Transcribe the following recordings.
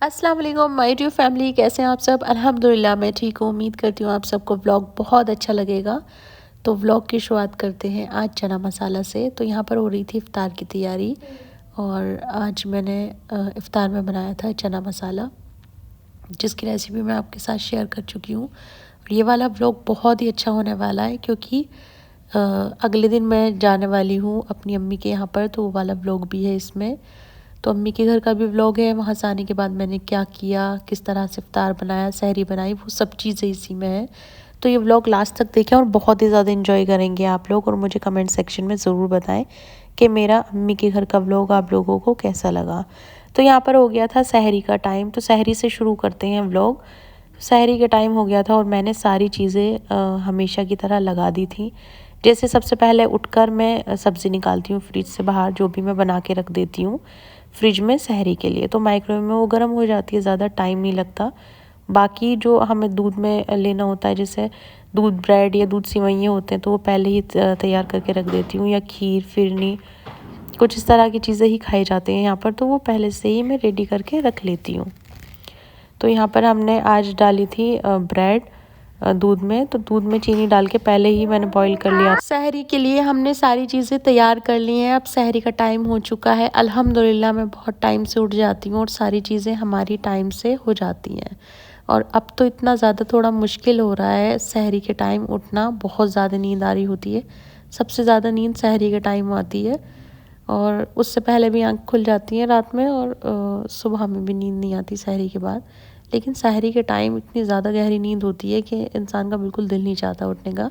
अस्सलाम वालेकुम my dear family, कैसे हैं आप सब। अल्हम्दुलिल्लाह मैं ठीक हूँ। उम्मीद करती हूँ आप सबको व्लॉग बहुत अच्छा लगेगा। तो व्लॉग की शुरुआत करते हैं आज चना मसाला से। तो यहाँ पर हो रही थी इफ़्तार की तैयारी और आज मैंने इफ़्तार में बनाया था चना मसाला, जिसकी रेसिपी मैं आपके साथ शेयर कर चुकी हूँ। और ये वाला व्लॉग बहुत ही अच्छा होने वाला है क्योंकि अगले दिन मैं जाने वाली हूँ अपनी अम्मी के यहाँ पर, तो वो वाला व्लॉग भी है इसमें। तो अम्मी के घर का भी व्लॉग है, वहाँ से आने के बाद मैंने क्या किया, किस तरह से इफ्तार बनाया, सहरी बनाई, वो सब चीज़ें इसी में है। तो ये व्लॉग लास्ट तक देखें और बहुत ही ज़्यादा इन्जॉय करेंगे आप लोग। और मुझे कमेंट सेक्शन में ज़रूर बताएं कि मेरा अम्मी के घर का व्लॉग आप लोगों को कैसा लगा। तो यहाँ पर हो गया था सहरी का टाइम, तो सहरी से शुरू करते हैं व्लॉग। सहरी का टाइम हो गया था और मैंने सारी चीज़ें हमेशा की तरह लगा दी थी। जैसे सबसे पहले उठकर मैं सब्ज़ी निकालती हूँ फ्रिज से बाहर, जो भी मैं बना के रख देती हूँ फ्रिज में सहरी के लिए। तो माइक्रोवेव में वो गर्म हो जाती है, ज़्यादा टाइम नहीं लगता। बाकी जो हमें दूध में लेना होता है, जैसे दूध ब्रेड या दूध सिवैयाँ होते हैं, तो वो पहले ही तैयार करके रख देती हूँ, या खीर फिरनी कुछ इस तरह की चीज़ें ही खाई जाते हैं यहाँ पर, तो वो पहले से ही मैं रेडी करके रख लेती हूँ। तो यहाँ पर हमने आज डाली थी ब्रेड दूध में, तो दूध में चीनी डाल के पहले ही मैंने बॉईल कर लिया। सहरी के लिए हमने सारी चीज़ें तैयार कर ली हैं। अब सहरी का टाइम हो चुका है। अल्हम्दुलिल्लाह मैं बहुत टाइम से उठ जाती हूँ और सारी चीज़ें हमारी टाइम से हो जाती हैं। और अब तो इतना ज़्यादा थोड़ा मुश्किल हो रहा है सहरी के टाइम उठना, बहुत ज़्यादा नींद आ रही होती है। सबसे ज़्यादा नींद सहरी के टाइम आती है और उससे पहले भी आँख खुल जाती है रात में, और सुबह में भी नींद नहीं आती सहरी के बाद। लेकिन सहरी के टाइम इतनी ज़्यादा गहरी नींद होती है कि इंसान का बिल्कुल दिल नहीं चाहता उठने का,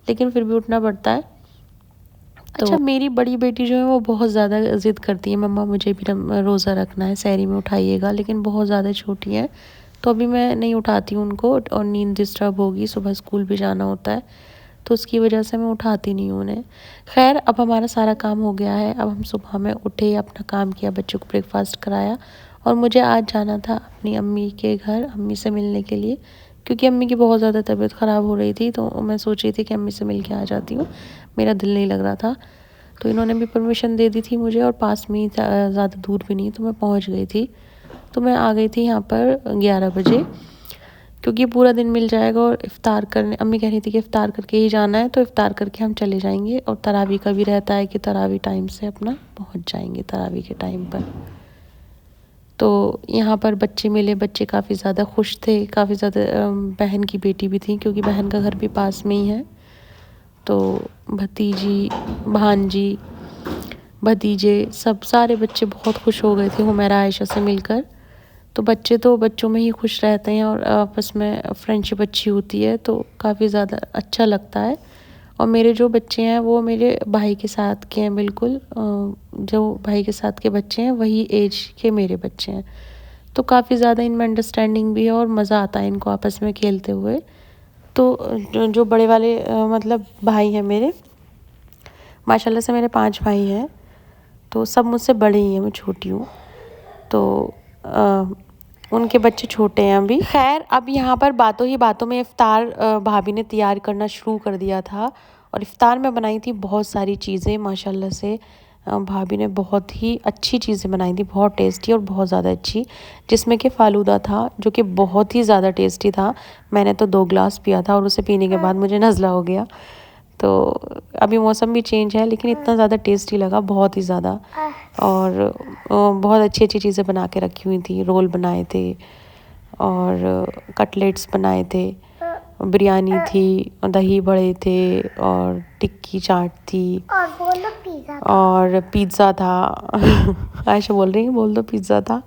लेकिन फिर भी उठना पड़ता है। तो अच्छा, मेरी बड़ी बेटी जो है वो बहुत ज़्यादा ज़िद करती है, मम्मा मुझे भी रोज़ा रखना है, सहरी में उठाइएगा, लेकिन बहुत ज़्यादा छोटी है तो अभी मैं नहीं उठाती हूँ उनको, और नींद डिस्टर्ब होगी, सुबह स्कूल भी जाना होता है, तो उसकी वजह से मैं उठाती नहीं हूँ उन्हें। खैर, अब हमारा सारा काम हो गया है। अब हम सुबह में उठे, अपना काम किया, बच्चों को ब्रेकफास्ट कराया, और मुझे आज जाना था अपनी अम्मी के घर, अम्मी से मिलने के लिए, क्योंकि अम्मी की बहुत ज़्यादा तबीयत ख़राब हो रही थी। तो मैं सोच रही थी कि अम्मी से मिल के आ जाती हूँ, मेरा दिल नहीं लग रहा था। तो इन्होंने भी परमिशन दे दी थी मुझे, और पास में ही ज़्यादा दूर भी नहीं, तो मैं पहुँच गई थी। तो मैं आ गई थी यहाँ पर 11 बजे, क्योंकि पूरा दिन मिल जाएगा। और इफ़्तार करने अम्मी कह रही थी कि इफ़्तार करके ही जाना है, तो इफ़्तार करके हम चले जाएंगे। और तरावी का भी रहता है कि तरावी टाइम से अपना पहुँच जाएंगे तरावी के टाइम पर। तो यहाँ पर बच्चे मिले, बच्चे काफ़ी ज़्यादा खुश थे, काफ़ी ज़्यादा बहन की बेटी भी थी, क्योंकि बहन का घर भी पास में ही है। तो भतीजी, भांजी, भतीजे, सब सारे बच्चे बहुत खुश हो गए थे हुमैरा आयशा से मिलकर। तो बच्चे तो बच्चों में ही खुश रहते हैं और आपस में फ्रेंडशिप अच्छी होती है, तो काफ़ी ज़्यादा अच्छा लगता है। और मेरे जो बच्चे हैं वो मेरे भाई के साथ के हैं, बिल्कुल जो भाई के साथ के बच्चे हैं वही एज के मेरे बच्चे हैं। तो काफ़ी ज़्यादा इनमें अंडरस्टैंडिंग भी है और मज़ा आता है इनको आपस में खेलते हुए। तो जो बड़े वाले मतलब भाई हैं मेरे, माशाल्लाह से मेरे 5 भाई हैं, तो सब मुझसे बड़े ही हैं, मैं छोटी हूँ। तो उनके बच्चे छोटे हैं अभी। खैर, अब यहाँ पर बातों ही बातों में इफ़्तार भाभी ने तैयार करना शुरू कर दिया था, और इफ़्तार में बनाई थी बहुत सारी चीज़ें माशाल्लाह से। भाभी ने बहुत ही अच्छी चीज़ें बनाई थी, बहुत टेस्टी और बहुत ज़्यादा अच्छी, जिसमें कि फ़ालूदा था जो कि बहुत ही ज़्यादा टेस्टी था। मैंने तो 2 ग्लास पिया था और उसे पीने के बाद मुझे नज़ला हो गया। तो अभी मौसम भी चेंज है, लेकिन इतना ज़्यादा टेस्टी लगा, बहुत ही ज़्यादा। और बहुत अच्छी अच्छी चीज़ें बना के रखी हुई थी, रोल बनाए थे और कटलेट्स बनाए थे, बिरयानी थी, दही बड़े थे, और टिक्की चाट थी, और पिज़्ज़ा था। आयशा बोल रही है बोल दो पिज़्ज़ा था,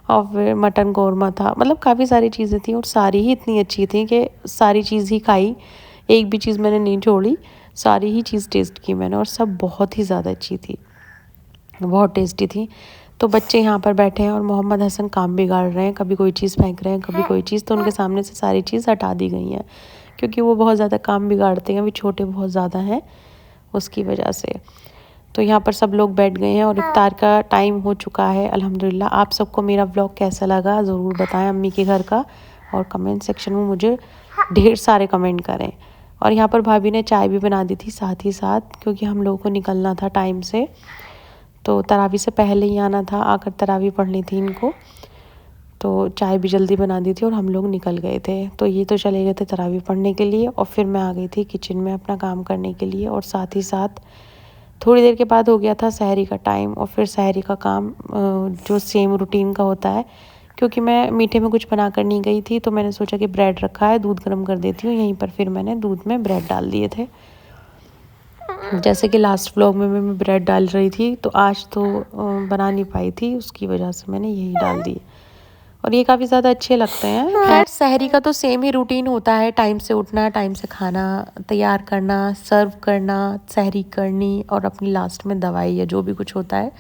और फिर मटन कौरमा था। मतलब काफ़ी सारी चीज़ें थी और सारी ही इतनी अच्छी थी कि सारी चीज़ ही खाई, एक भी चीज़ मैंने नहीं छोड़ी, सारी ही चीज़ टेस्ट की मैंने, और सब बहुत ही ज़्यादा अच्छी थी, बहुत टेस्टी थी। तो बच्चे यहाँ पर बैठे हैं और मोहम्मद हसन काम बिगाड़ रहे हैं, कभी कोई चीज़ फेंक रहे हैं, कभी कोई चीज़, तो उनके सामने से सारी चीज़ हटा दी गई हैं, क्योंकि वो बहुत ज़्यादा काम बिगाड़ते हैं, अभी छोटे बहुत ज़्यादा हैं उसकी वजह से। तो यहाँ पर सब लोग बैठ गए हैं और इफ्तार का टाइम हो चुका है अल्हम्दुलिल्लाह। आप सबको मेरा व्लॉग कैसा लगा ज़रूर बताएं अम्मी के घर का, और कमेंट सेक्शन में मुझे ढेर सारे कमेंट करें। और यहाँ पर भाभी ने चाय भी बना दी थी साथ ही साथ, क्योंकि हम लोगों को निकलना था टाइम से, तो तरावी से पहले ही आना था, आकर तरावी पढ़नी थी इनको। तो चाय भी जल्दी बना दी थी और हम लोग निकल गए थे। तो ये तो चले गए थे तरावीह पढ़ने के लिए और फिर मैं आ गई थी किचन में अपना काम करने के लिए। और साथ ही साथ थोड़ी देर के बाद हो गया था सहरी का टाइम और फिर सहरी का काम जो सेम रूटीन का होता है, क्योंकि मैं मीठे में कुछ बना कर नहीं गई थी तो मैंने सोचा कि ब्रेड रखा है, दूध गर्म कर देती हूँ। यहीं पर फिर मैंने दूध में ब्रेड डाल दिए थे। जैसे कि लास्ट व्लॉग में मैं ब्रेड डाल रही थी तो आज तो बना नहीं पाई थी, उसकी वजह से मैंने यही डाल दी और ये काफ़ी ज़्यादा अच्छे लगते हैं। खैर सहरी का तो सेम ही रूटीन होता है, टाइम से उठना, टाइम से खाना तैयार करना, सर्व करना, सहरी करनी और अपनी लास्ट में दवाई या जो भी कुछ होता है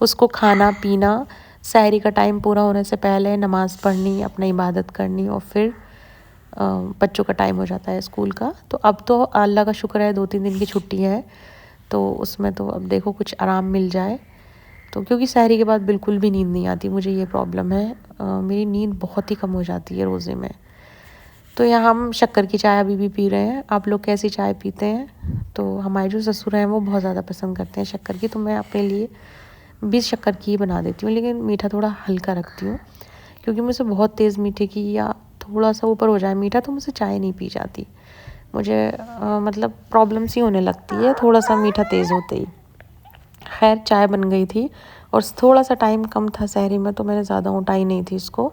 उसको खाना पीना। सहरी का टाइम पूरा होने से पहले नमाज़ पढ़नी, अपनी इबादत करनी और फिर बच्चों का टाइम हो जाता है स्कूल का। तो अब तो अल्लाह का शुक्र है 2-3 दिन की छुट्टी है तो उसमें तो अब देखो कुछ आराम मिल जाए। तो क्योंकि सहरी के बाद बिल्कुल भी नींद नहीं आती, मुझे ये प्रॉब्लम है, मेरी नींद बहुत ही कम हो जाती है रोज़े में। तो यहाँ हम शक्कर की चाय अभी भी पी रहे हैं। आप लोग कैसी चाय पीते हैं? तो हमारे जो ससुर हैं वो बहुत ज़्यादा पसंद करते हैं शक्कर की, तो मैं अपने लिए भी शक्कर की ही बना देती हूँ, लेकिन मीठा थोड़ा हल्का रखती हूँ क्योंकि मुझे बहुत तेज़ मीठे की या थोड़ा सा ऊपर हो जाए मीठा तो मुझसे चाय नहीं पी जाती। मुझे मतलब प्रॉब्लम सी होने लगती है थोड़ा सा मीठा तेज़ होते ही। खैर चाय बन गई थी और थोड़ा सा टाइम कम था सहरी में तो मैंने ज़्यादा उठाई नहीं थी इसको,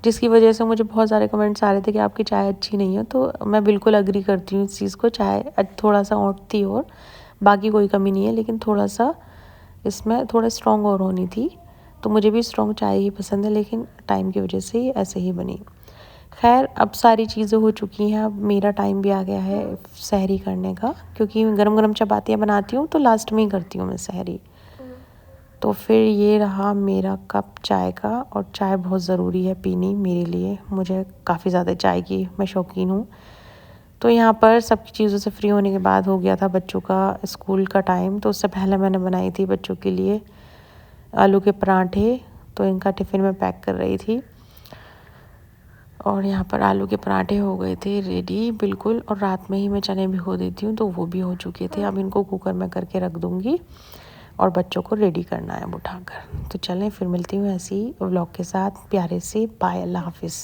जिसकी वजह से मुझे बहुत सारे कमेंट्स आ रहे थे कि आपकी चाय अच्छी नहीं है। तो मैं बिल्कुल अग्री करती हूँ इस चीज़ को, चाय थोड़ा सा औंठती और बाकी कोई कमी नहीं है, लेकिन थोड़ा सा इसमें थोड़ा स्ट्रॉन्ग और होनी थी। तो मुझे भी स्ट्रॉन्ग चाय ही पसंद है, लेकिन टाइम की वजह से ही ऐसे ही बनी। खैर अब सारी चीज़ें हो चुकी हैं, अब मेरा टाइम भी आ गया है सहरी करने का, क्योंकि गरम गरम चपातियाँ बनाती हूँ तो लास्ट में ही करती हूँ मैं सहरी। तो फिर ये रहा मेरा कप चाय का, और चाय बहुत ज़रूरी है पीनी मेरे लिए, मुझे काफ़ी ज़्यादा चाय की मैं शौकीन हूँ। तो यहाँ पर सबकी चीज़ों से फ्री होने के बाद हो गया था बच्चों का स्कूल का टाइम। तो उससे पहले मैंने बनाई थी बच्चों के लिए आलू के पराठे, तो इनका टिफ़िन में पैक कर रही थी। और यहाँ पर आलू के पराठे हो गए थे रेडी बिल्कुल, और रात में ही मैं चने भिगो देती हूँ तो वो भी हो चुके थे। अब इनको कुकर में करके रख दूँगी और बच्चों को रेडी करना है अब उठाकर। तो चलें फिर मिलती हूँ ऐसी व्लॉग के साथ प्यारे से। बाय, अल्लाह हाफिज़।